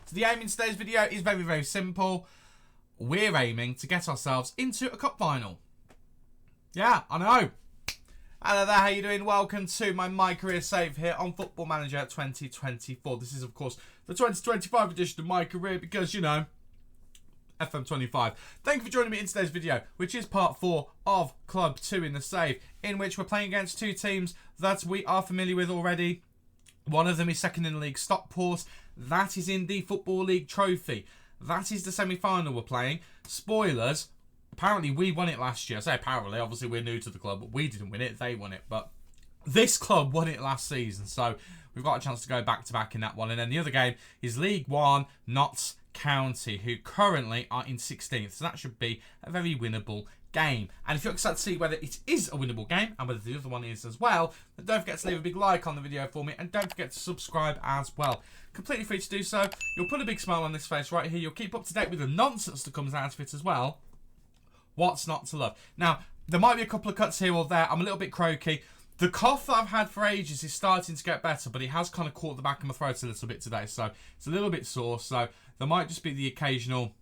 So the aim in today's video is very, very simple. We're aiming to get ourselves into a cup final. Yeah, I know. Hello there, how you doing? Welcome to my MyCareer save here on Football Manager 2024. This is, of course, the 2025 edition of MyCareer because, you know, FM25. Thank you for joining me in today's video, which is part 4 of Club 2 in the save, in which we're playing against two teams that we are familiar with already. One of them is second in the league, Stockport. That is in the Football League Trophy. That is the semi-final we're playing. Spoilers, apparently we won it last year. I say apparently, obviously we're new to the club, but we didn't win it, they won it. But this club won it last season, so we've got a chance to go back-to-back in that one. And then the other game is League 1, Notts County, who currently are in 16th. So that should be a very winnable game. And if you're excited to see whether it is a winnable game and whether the other one is as well, then don't forget to leave a big like on the video for me and don't forget to subscribe as well. Completely free to do so. You'll put a big smile on this face right here. You'll keep up to date with the nonsense that comes out of it as well. What's not to love? Now, there might be a couple of cuts here or there. I'm a little bit croaky. The cough that I've had for ages is starting to get better, but it has kind of caught the back of my throat a little bit today, so it's a little bit sore. So there might just be the occasional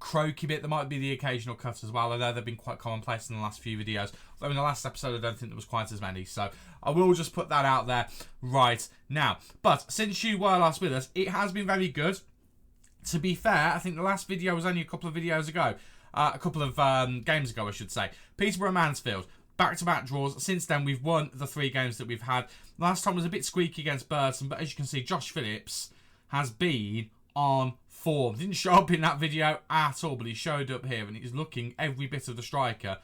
croaky bit. There might be the occasional cut as well. I know they've been quite commonplace in the last few videos. Although in the last episode, I don't think there was quite as many. So I will just put that out there right now. But since you were last with us, it has been very good. To be fair, I think the last video was only a couple of videos ago. A couple of games ago, I should say. Peterborough, Mansfield. Back-to-back draws. Since then, we've won the 3 games that we've had. Last time was a bit squeaky against Burton, but as you can see, Josh Phillips has been on form. Didn't show up in that video at all, but he showed up here, and he's looking every bit of the striker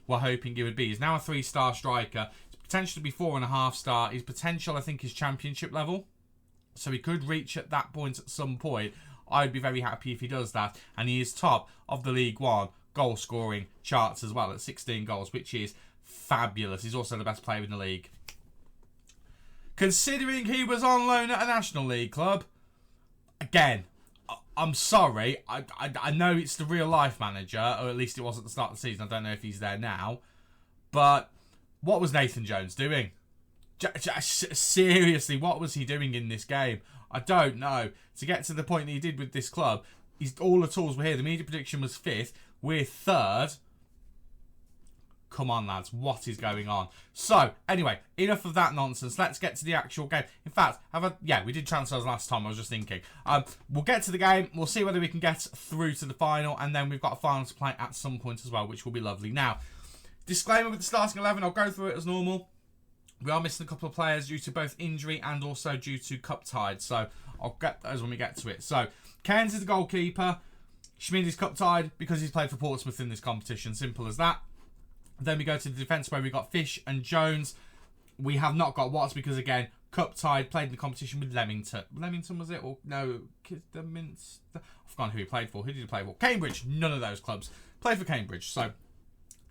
we're hoping he would be. He's now a 3-star striker. His potential to be 4.5-star. His potential, I think, is championship level. So he could reach at that point at some point. I'd be very happy if he does that. And he is top of the League 1 goal-scoring charts as well at 16 goals, which is fabulous. He's also the best player in the league. Considering he was on loan at a National League club, again, I'm sorry. I know it's the real-life manager, or at least it was at the start of the season. I don't know if he's there now. But what was Nathan Jones doing? Seriously, what was he doing in this game? I don't know. To get to the point that he did with this club, all the tools were here. The media prediction was 5th. We're 3rd. Come on, lads. What is going on? So, anyway, enough of that nonsense. Let's get to the actual game. In fact, yeah, we did transfers last time. I was just thinking. We'll get to the game. We'll see whether we can get through to the final. And then we've got a final to play at some point as well, which will be lovely. Now, disclaimer with the starting 11. I'll go through it as normal. We are missing a couple of players due to both injury and also due to cup tide. So, I'll get those when we get to it. So, Cairns is the goalkeeper. Schmid is cup tied because he's played for Portsmouth in this competition. Simple as that. Then we go to the defence where we've got Fish and Jones. We have not got Watts because, again, cup tied, played in the competition with Leamington. Leamington, was it? Or no, Kidderminster? I've forgotten who he played for. Who did he play for? Cambridge. None of those clubs. Played for Cambridge. So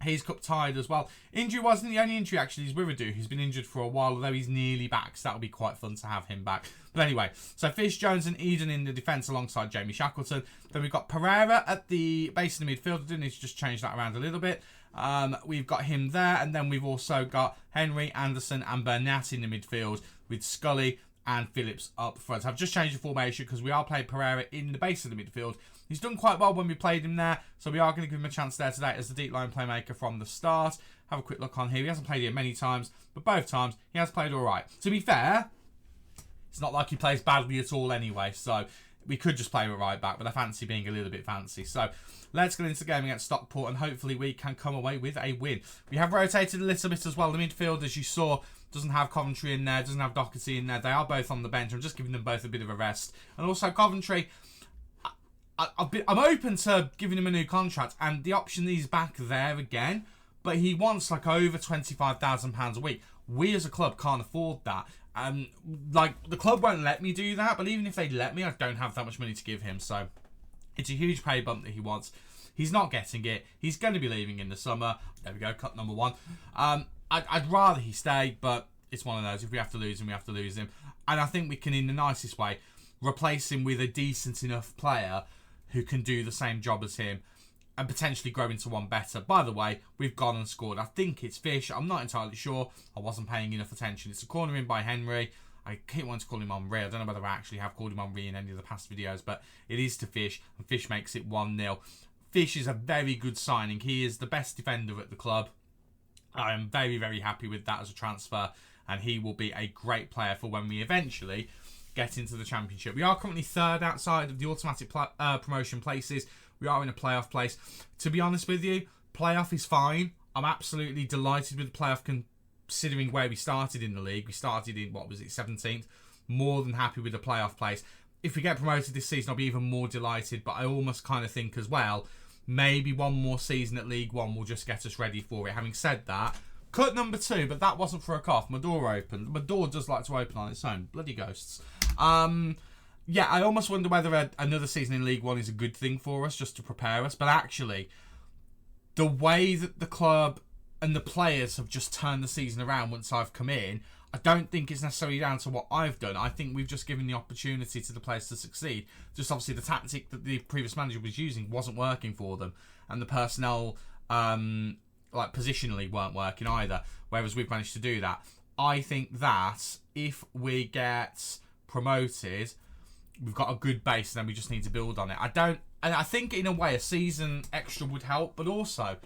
he's cup tied as well. Injury wasn't the only injury, actually, is Wiredu, who's been injured for a while, although he's nearly back. So that'll be quite fun to have him back. But anyway, so Fish, Jones and Eden in the defence alongside Jamie Shackleton. Then we've got Pereira at the base of the midfield. I didn't need to just change that around a little bit. We've got him there, and then we've also got Henry, Anderson and Burnett in the midfield with Scully and Phillips up front. I've just changed the formation because we are playing Pereira in the base of the midfield. He's done quite well when we played him there, so we are going to give him a chance there today as the deep line playmaker from the start. Have a quick look on here. He hasn't played here many times, but both times he has played all right. To be fair, it's not like he plays badly at all anyway, so we could just play him at right back, but I fancy being a little bit fancy. So let's get into the game against Stockport, and hopefully we can come away with a win. We have rotated a little bit as well. The midfield, as you saw, doesn't have Coventry in there, doesn't have Doherty in there. They are both on the bench. I'm just giving them both a bit of a rest. And also Coventry, I'm open to giving him a new contract, and the option is back there again, but he wants like over £25,000 a week. We as a club can't afford that. Like, the club won't let me do that, but even if they let me, I don't have that much money to give him. So it's a huge pay bump that he wants. He's not getting it. He's going to be leaving in the summer. There we go, cut number 1. I'd rather he stay, but it's one of those. If we have to lose him, we have to lose him. And I think we can, in the nicest way, replace him with a decent enough player who can do the same job as him and potentially grow into one better. By the way, we've gone and scored. I think it's Fish. I'm not entirely sure. I wasn't paying enough attention. It's a corner in by Henry. I keep wanting to call him Henry. I don't know whether I actually have called him Henry in any of the past videos, but it is to Fish, and Fish makes it 1-0. Fish is a very good signing. He is the best defender at the club. I am very, very happy with that as a transfer, and he will be a great player for when we eventually get into the Championship. We are currently third outside of the automatic promotion places. We are in a playoff place. To be honest with you, playoff is fine. I'm absolutely delighted with the playoff considering where we started in the league. We started in, 17th. More than happy with the playoff place. If we get promoted this season, I'll be even more delighted, but I almost kind of think as well, maybe one more season at League One will just get us ready for it. Having said that, cut number 2, but that wasn't for a cough. My door opened. My door does like to open on its own. Bloody ghosts. Yeah, I almost wonder whether another season in League One is a good thing for us, just to prepare us. But actually, the way that the club and the players have just turned the season around once I've come in, I don't think it's necessarily down to what I've done. I think we've just given the opportunity to the players to succeed. Just obviously the tactic that the previous manager was using wasn't working for them. And the personnel, positionally weren't working either. Whereas we've managed to do that. I think that if we get promoted, we've got a good base and then we just need to build on it. I think in a way a season extra would help, but also,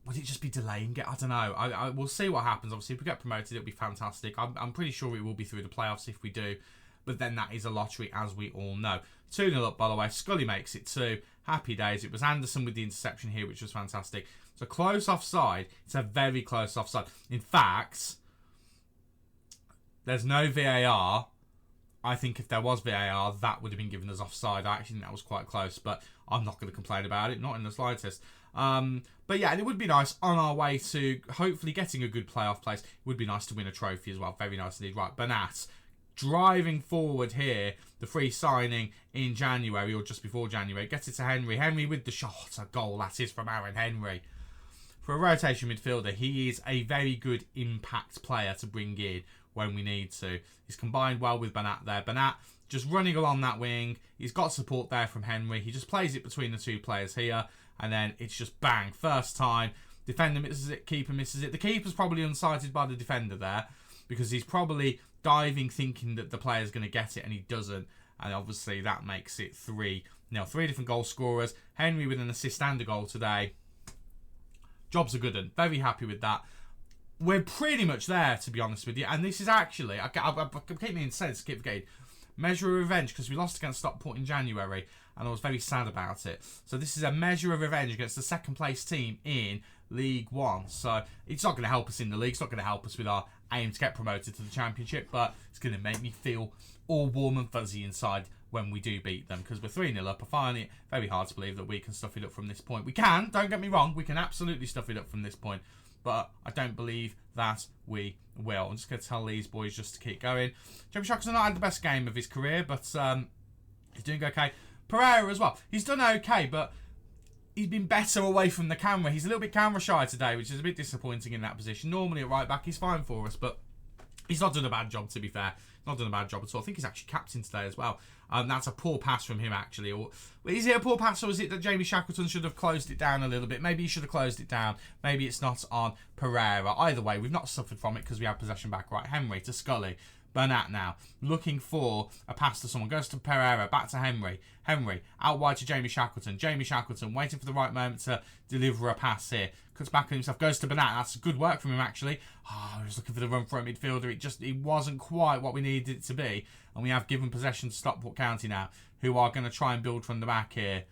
would it just be delaying it? I don't know. We'll see what happens. Obviously, if we get promoted, it'll be fantastic. I'm pretty sure it will be through the playoffs if we do. But then that is a lottery, as we all know. 2-0 up, by the way. Scully makes it 2. Happy days. It was Anderson with the interception here, which was fantastic. It's a close offside. It's a very close offside. In fact, there's no VAR. I think if there was VAR, that would have been given as offside. I actually think that was quite close, but I'm not going to complain about it. Not in the slightest. But yeah, and it would be nice on our way to hopefully getting a good playoff place. It would be nice to win a trophy as well. Very nice indeed. Right, Bernat driving forward here. The free signing in January or just before January. Gets it to Henry. Henry with the shot. A goal that is from Aaron Henry. For a rotation midfielder, he is a very good impact player to bring in when we need to. He's combined well with Bernat there. Bernat just running along that wing. He's got support there from Henry. He just plays it between the two players here. And then it's just bang. First time. Defender misses it. Keeper misses it. The keeper's probably unsighted by the defender there. Because he's probably diving thinking that the player's going to get it. And he doesn't. And obviously that makes it 3. Now 3 different goal scorers. Henry with an assist and a goal today. Job's a good one. Very happy with that. We're pretty much there, to be honest with you. And this is actually, I keep meaning to say this, keep forgetting, measure of revenge, because we lost against Stockport in January, and I was very sad about it. So this is a measure of revenge against the second place team in League One. So it's not going to help us in the league. It's not going to help us with our aim to get promoted to the Championship, but it's going to make me feel all warm and fuzzy inside when we do beat them, because we're 3-0 up. I find it very hard to believe that we can stuff it up from this point. We can, don't get me wrong, we can absolutely stuff it up from this point, but I don't believe that we will. I'm just going to tell these boys just to keep going. Jamie Shackleton not had the best game of his career, but he's doing okay. Pereira as well. He's done okay, but he's been better away from the camera. He's a little bit camera shy today, which is a bit disappointing in that position. Normally at right back, he's fine for us, but he's not done a bad job, to be fair. Not done a bad job at all. I think he's actually captain today as well. That's a poor pass from him, actually. Or is it a poor pass, or is it that Jamie Shackleton should have closed it down a little bit? Maybe he should have closed it down. Maybe it's not on Pereira. Either way, we've not suffered from it because we have possession back. Right, Henry to Scully. Bernat now, looking for a pass to someone. Goes to Pereira, back to Henry. Henry, out wide to Jamie Shackleton. Jamie Shackleton, waiting for the right moment to deliver a pass here. Cuts back on himself, goes to Bernat. That's good work from him, actually. I was looking for the run for a midfielder. It wasn't quite what we needed it to be. And we have given possession to Stockport County now, who are going to try and build from the back here.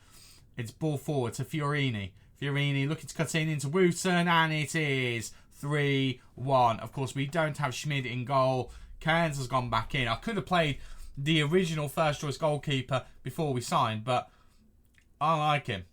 It's ball forward to Fiorini. Fiorini looking to cut in into Wooten, and it is 3-1. Of course, we don't have Schmid in goal. Cairns has gone back in. I could have played the original first choice goalkeeper before we signed, but I like him.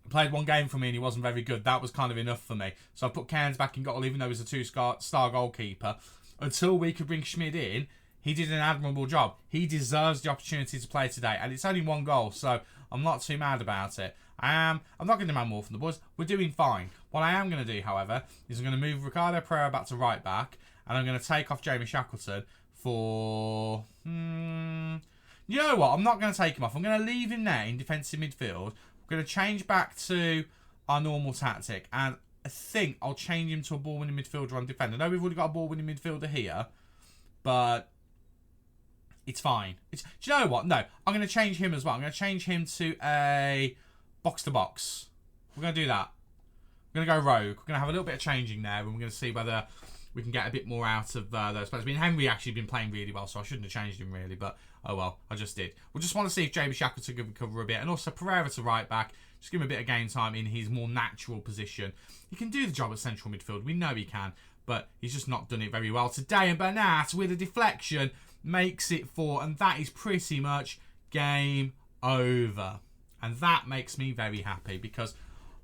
He played one game for me and he wasn't very good. That was kind of enough for me. So I put Cairns back in goal, even though he's a 2-star goalkeeper. Until we could bring Schmid in, he did an admirable job. He deserves the opportunity to play today, and it's only 1 goal, so I'm not too mad about it. I'm not going to demand more from the boys. We're doing fine. What I am going to do, however, is I'm going to move Ricardo Pereira back to right back, and I'm going to take off Jamie Shackleton for... You know what? I'm not going to take him off. I'm going to leave him there in defensive midfield. We're going to change back to our normal tactic, and I think I'll change him to a ball-winning midfielder on defender. I know we've already got a ball-winning midfielder here, but it's fine. Do you know what? No, I'm going to change him as well. I'm going to change him to a box-to-box. We're going to do that. We're going to go rogue. We're going to have a little bit of changing there, and we're going to see whether we can get a bit more out of those players. I mean, Henry actually been playing really well, so I shouldn't have changed him really, but oh well, I just did. We just want to see if Jamie Shackleton can recover a bit, and also Pereira to right back. Just give him a bit of game time in his more natural position. He can do the job at central midfield. We know he can, but he's just not done it very well today. And Bernat, with a deflection, makes it 4, and that is pretty much game over. And that makes me very happy, because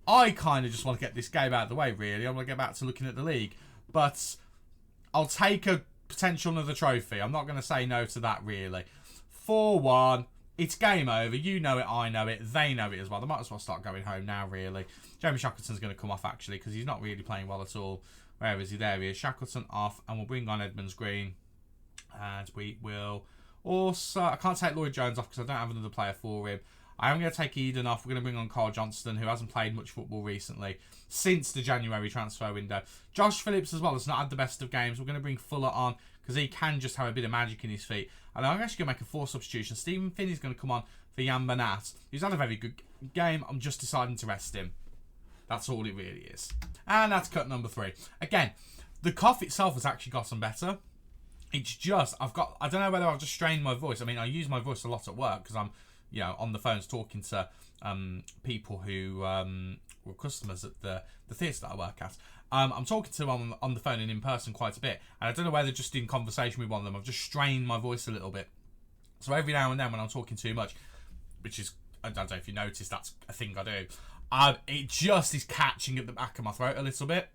I kind of just want to get this game out of the way, really. I want to get back to looking at the league. But I'll take a potential another trophy. I'm not going to say no to that, really. 4-1. It's game over. You know it, I know it, they know it as well. They might as well start going home now, really. Jamie Shackleton's going to come off, actually, because he's not really playing well at all. Where is he? There he is. Shackleton off, and we'll bring on Edmonds Green. And we will also... I can't take Lloyd Jones off because I don't have another player for him. I am going to take Eden off. We're going to bring on Carl Johnston, who hasn't played much football recently since the January transfer window. Josh Phillips as well has not had the best of games. We're going to bring Fuller on because he can just have a bit of magic in his feet. And I'm actually going to make a 4 substitution. Stephen Finney's going to come on for Jan Bernat. He's had a very good game. I'm just deciding to rest him. That's all it really is. And that's cut number 3. Again, the cough itself has actually gotten better. It's just, I don't know whether I've just strained my voice. I mean, I use my voice a lot at work because I'm, on the phones talking to people who were customers at the theatre that I work at. I'm talking to them on the phone and in person quite a bit. And I don't know whether just in conversation with one of them, I've just strained my voice a little bit. So every now and then when I'm talking too much, which is, I don't know if you notice, that's a thing I do. It just is catching at the back of my throat a little bit.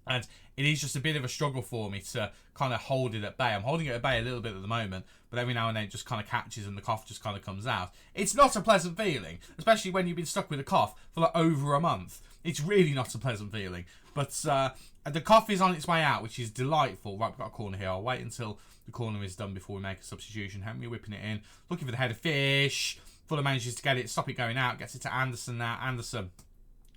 And it is just a bit of a struggle for me to kind of hold it at bay. I'm holding it at bay a little bit at the moment, but every now and then it just kind of catches and the cough just kind of comes out. It's not a pleasant feeling, especially when you've been stuck with a cough for like over a month. It's really not a pleasant feeling. But the cough is on its way out, which is delightful. Right, we've got a corner here. I'll wait until the corner is done before we make a substitution. Henry whipping it in, looking for the head of fish. Fuller manages to get it, stop it going out, gets it to Anderson now. Anderson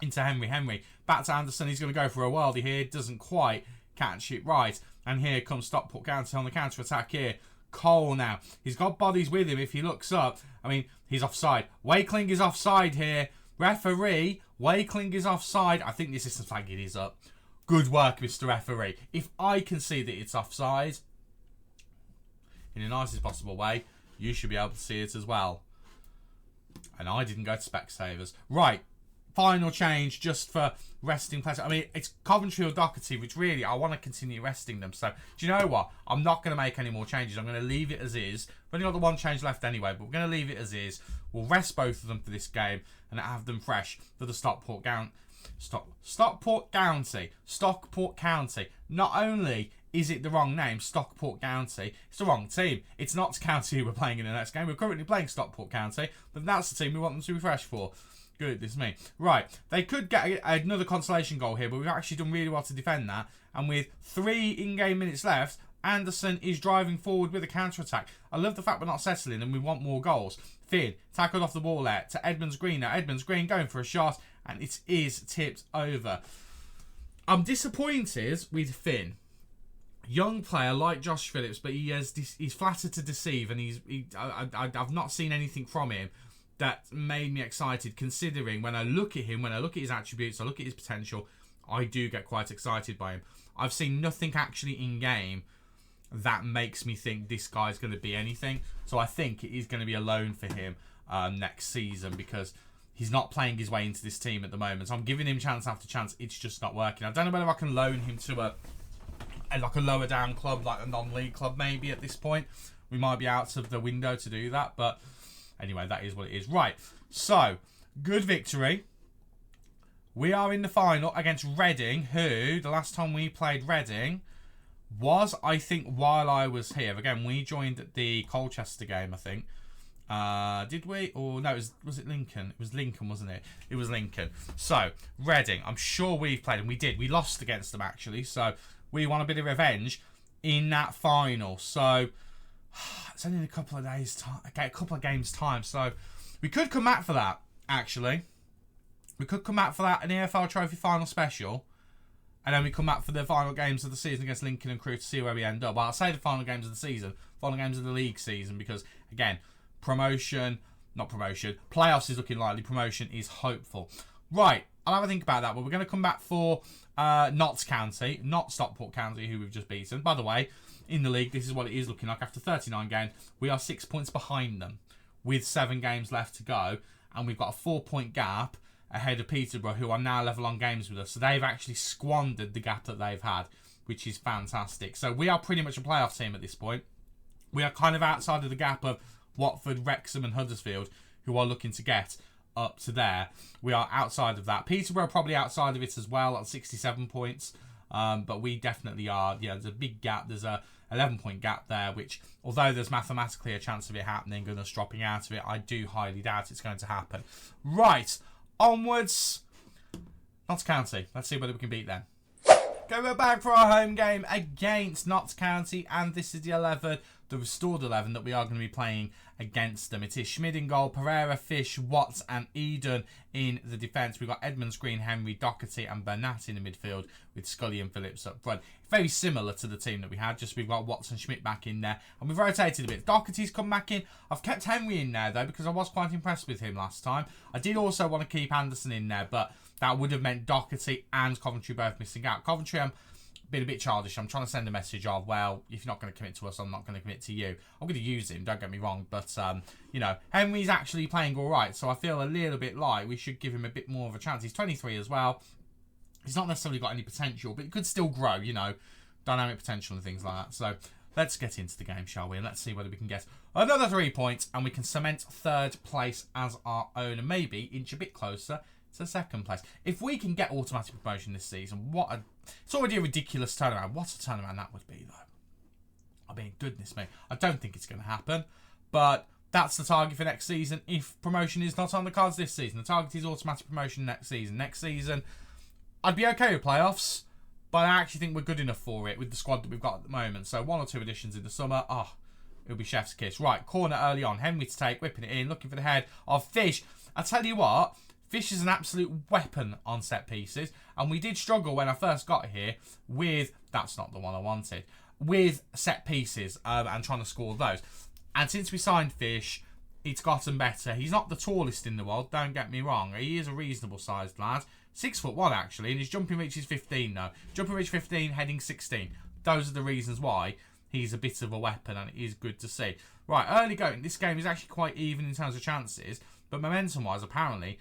into Henry. Henry back to Anderson. He's going to go for a worldie here. Doesn't quite catch it right. And here comes Stockport County on the counter-attack here. Cole now. He's got bodies with him if he looks up. I mean, he's offside. Wakeling is offside here. Referee, Wakeling is offside. I think the assistant flag it is up. Good work, Mr. Referee. If I can see that it's offside, in the nicest possible way, you should be able to see it as well. And I didn't go to Specsavers. Right. Final change just for resting players. I mean, it's Coventry or Doherty, which really, I want to continue resting them. So, do you know what? I'm not going to make any more changes. I'm going to leave it as is. We've only got the one change left anyway, but we're going to leave it as is. We'll rest both of them for this game and have them fresh for the Stockport County. Stockport County. Not only is it the wrong name, Stockport County, it's the wrong team. It's not County who we're playing in the next game. We're currently playing Stockport County, but that's the team we want them to be fresh for. Goodness me. Right, they could get another consolation goal here, but we've actually done really well to defend that. And with 3 in-game minutes left, Anderson is driving forward with a counter-attack. I love the fact we're not settling and we want more goals. Finn tackled off the ball there to Edmonds Green. Now Edmonds Green going for a shot, and it is tipped over. I'm disappointed with Finn. Young player like Josh Phillips, but he's flattered to deceive, and I've not seen anything from him that made me excited, considering when I look at him, when I look at his attributes, I look at his potential, I do get quite excited by him. I've seen nothing actually in-game that makes me think this guy's going to be anything. So I think it is going to be a loan for him next season, because he's not playing his way into this team at the moment. So I'm giving him chance after chance. It's just not working. I don't know whether I can loan him to like a lower down club, like a non-league club maybe at this point. We might be out of the window to do that, but anyway, that is what it is. Right, so, good victory. We are in the final against Reading, who, the last time we played Reading, was, I think, while I was here. Again, we joined at the Colchester game, I think. Did we? Or no, was it Lincoln? It was Lincoln, wasn't it? It was Lincoln. So, Reading, I'm sure we've played them. We did. We lost against them, actually. So, we want a bit of revenge in that final. So, it's only in a couple of days' time. Okay, a couple of games' time. So, we could come back for that, actually. We could come back for that, an EFL Trophy final special. And then we come back for the final games of the season against Lincoln and Crewe to see where we end up. Well, I'll say the final games of the season, final games of the league season, because, again, playoffs is looking likely, promotion is hopeful. Right, I'll have a think about that, but we're going to come back for Notts County, not Stockport County, who we've just beaten. By the way, in the league, this is what it is looking like. After 39 games, we are 6 points behind them with 7 games left to go, and we've got a 4-point gap ahead of Peterborough, who are now level on games with us. So they've actually squandered the gap that they've had, which is fantastic. So we are pretty much a playoff team at this point. We are kind of outside of the gap of Watford, Wrexham and Huddersfield, who are looking to get up to there. We are outside of that. Peterborough are probably outside of it as well at 67 points. But we definitely are. Yeah, there's a big gap. There's a 11-point gap there, which, although there's mathematically a chance of it happening and us dropping out of it, I do highly doubt it's going to happen. Right, onwards. Notts County. Let's see whether we can beat them. We're back for our home game against Notts County, and this is the 11, the restored 11 that we are going to be playing against them. It is Schmid in goal, Pereira, Fish, Watts and Eden in the defence. We've got Edmonds, Green, Henry, Doherty and Bernat in the midfield with Scully and Phillips up front. Very similar to the team that we had, just we've got Watts and Schmidt back in there, and we've rotated a bit. Doherty's come back in. I've kept Henry in there though, because I was quite impressed with him last time. I did also want to keep Anderson in there, but that would have meant Doherty and Coventry both missing out. Coventry, I'm been a bit childish. I'm trying to send a message of, well, if you're not going to commit to us, I'm not going to commit to you. I'm going to use him, don't get me wrong, but, you know, Henry's actually playing all right, so I feel a little bit like we should give him a bit more of a chance. He's 23 as well. He's not necessarily got any potential, but he could still grow, you know, dynamic potential and things like that. So let's get into the game, shall we? And let's see whether we can get another 3 points and we can cement 3rd place as our own and maybe inch a bit closer to 2nd place. If we can get automatic promotion this season, it's already a ridiculous turnaround. What a turnaround that would be, though. I mean, goodness me. I don't think it's going to happen, but that's the target for next season. If promotion is not on the cards this season, the target is automatic promotion next season. Next season, I'd be okay with playoffs, but I actually think we're good enough for it with the squad that we've got at the moment. So 1 or 2 additions in the summer, it'll be chef's kiss. Right, corner early on. Henry to take, whipping it in, looking for the head of Fish. I tell you what, Fish is an absolute weapon on set pieces, and we did struggle when I first got here with, that's not the one I wanted, with set pieces and trying to score those. And since we signed Fish, it's gotten better. He's not the tallest in the world, don't get me wrong. He is a reasonable sized lad. 6'1" actually, and his jumping reach is 15 now. Jumping reach 15, heading 16. Those are the reasons why he's a bit of a weapon, and it is good to see. Right, early going. This game is actually quite even in terms of chances, but momentum-wise, apparently,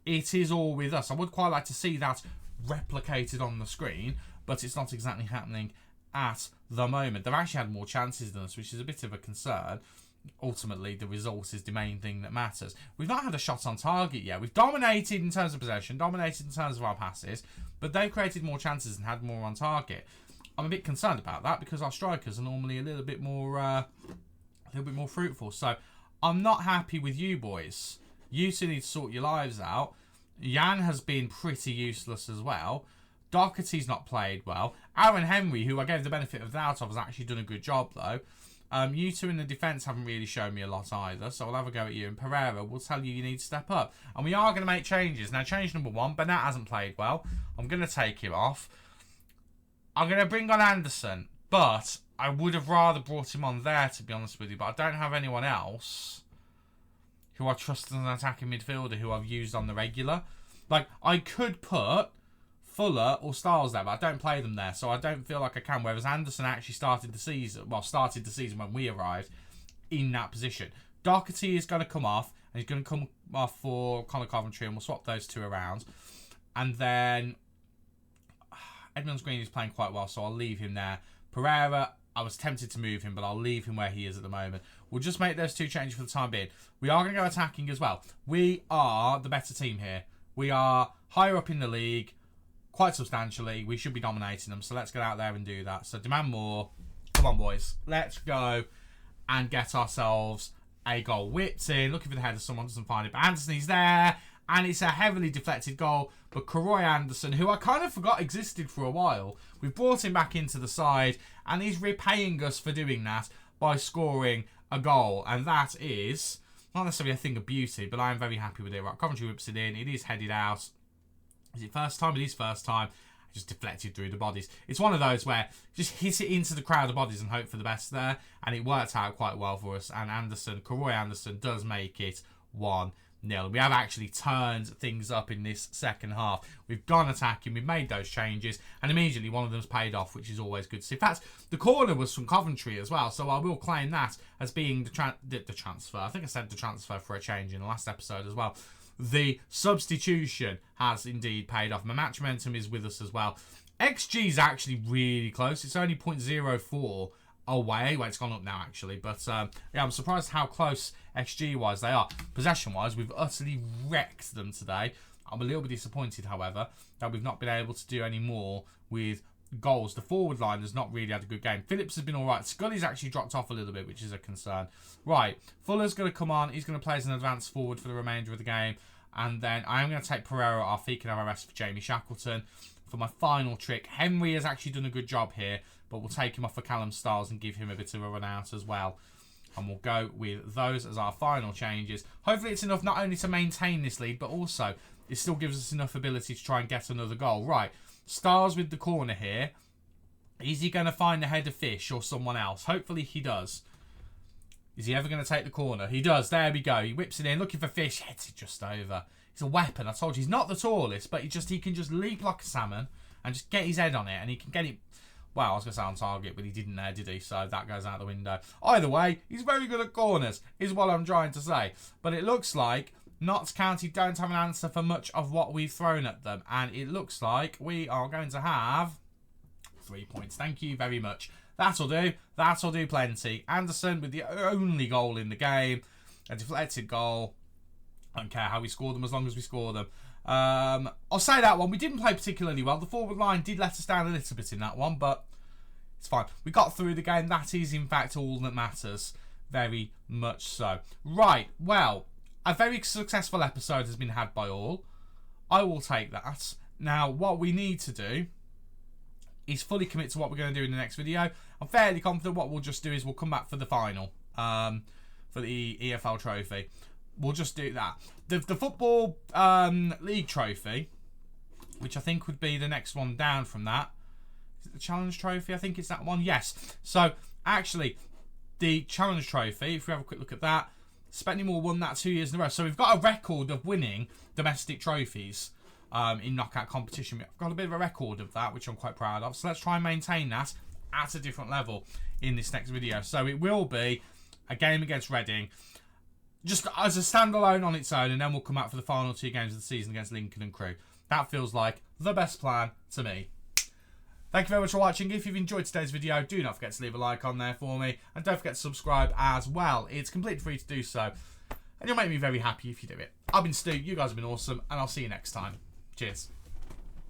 it is all with us. I would quite like to see that replicated on the screen, but it's not exactly happening at the moment. They've actually had more chances than us, which is a bit of a concern. Ultimately, the result is the main thing that matters. We've not had a shot on target yet. We've dominated in terms of possession, dominated in terms of our passes, but they've created more chances and had more on target. I'm a bit concerned about that because our strikers are normally a little bit more fruitful. So I'm not happy with you boys. You two need to sort your lives out. Jan has been pretty useless as well. Doherty's not played well. Aaron Henry, who I gave the benefit of the doubt of, has actually done a good job though. You two in the defence haven't really shown me a lot either, so I'll have a go at you. And Pereira will tell you need to step up. And we are going to make changes. Now, change number 1, Bernat hasn't played well. I'm going to take him off. I'm going to bring on Anderson, but I would have rather brought him on there, to be honest with you. But I don't have anyone else who I trust as an attacking midfielder who I've used on the regular. Like, I could put Fuller or Styles there, but I don't play them there, so I don't feel like I can. Whereas Anderson actually started the season when we arrived in that position. Doherty is going to come off, and he's going to come off for Connor Coventry, and we'll swap those 2 around. And then Edmonds Green is playing quite well, so I'll leave him there. Pereira, I was tempted to move him, but I'll leave him where he is at the moment. We'll just make those 2 changes for the time being. We are going to go attacking as well. We are the better team here. We are higher up in the league, quite substantially. We should be dominating them, so let's get out there and do that. So demand more. Come on, boys. Let's go and get ourselves a goal. Whipped in, looking for the header. Someone doesn't find it, but Anderson is there, and it's a heavily deflected goal. But Karoy Anderson, who I kind of forgot existed for a while, we've brought him back into the side, and he's repaying us for doing that by scoring a goal. And that is not necessarily a thing of beauty, but I am very happy with it. Right, Coventry whips it in. It is headed out. Is it first time? It is first time. just deflected through the bodies. It's one of those where just hit it into the crowd of bodies and hope for the best there, and it worked out quite well for us. And Karoy Anderson does make it 1-0. We have actually turned things up in this second half. We've gone attacking, we've made those changes, and immediately one of them's paid off, which is always good to see. In fact, the corner was from Coventry as well, so I will claim that as being the transfer. I think I said the transfer for a change in the last episode as well. The substitution has indeed paid off. My match momentum is with us as well. XG is actually really close. It's only 0.04 away. Well, it's gone up now, actually. But, yeah, I'm surprised how close XG-wise they are. Possession-wise, we've utterly wrecked them today. I'm a little bit disappointed, however, that we've not been able to do any more with goals. The forward line has not really had a good game. Phillips has been all right. Scully's actually dropped off a little bit, which is a concern. Right, Fuller's going to come on. He's going to play as an advanced forward for the remainder of the game. And then I am going to take Pereira off. He can have a rest for Jamie Shackleton. For my final trick, Henry has actually done a good job here, but we'll take him off for Callum Stiles and give him a bit of a run out as well. And we'll go with those as our final changes. Hopefully it's enough not only to maintain this lead, but also it still gives us enough ability to try and get another goal. Right, Stiles with the corner here. Is he going to find the head of fish or someone else? Hopefully he does. Is he ever going to take the corner? He does. There we go. He whips it in, looking for fish. Hits it just over. He's a weapon. I told you, he's not the tallest, but he can just leap like a salmon and just get his head on it, and he can get it. Well, I was going to say on target, but he didn't there, did he? So that goes out the window. Either way, he's very good at corners, is what I'm trying to say. But it looks like Notts County don't have an answer for much of what we've thrown at them, and it looks like we are going to have 3 points. Thank you very much. That'll do. That'll do plenty. Anderson with the only goal in the game. A deflected goal. I don't care how we score them as long as we score them. I'll say that one. We didn't play particularly well. The forward line did let us down a little bit in that one, but it's fine. We got through the game. That is, in fact, all that matters. Very much so. Right. Well, a very successful episode has been had by all. I will take that. Now, what we need to do is fully commit to what we're going to do in the next video. I'm fairly confident what we'll just do is we'll come back for the final for the EFL trophy. We'll just do that. The Football League trophy, which I think would be the next one down from that. Is it the Challenge Trophy? I think it's that one. Yes. So, actually, the Challenge Trophy, if we have a quick look at that, Spetney won that 2 years in a row. So, we've got a record of winning domestic trophies in knockout competition. We've got a bit of a record of that, which I'm quite proud of. So, let's try and maintain that at a different level in this next video. So, it will be a game against Reading, just as a standalone on its own, and then we'll come out for the final 2 games of the season against Lincoln and Crewe. That feels like the best plan to me. Thank you very much for watching. If you've enjoyed today's video, do not forget to leave a like on there for me, and don't forget to subscribe as well. It's completely free to do so, and you'll make me very happy if you do it. I've been Stu, you guys have been awesome, and I'll see you next time. Cheers.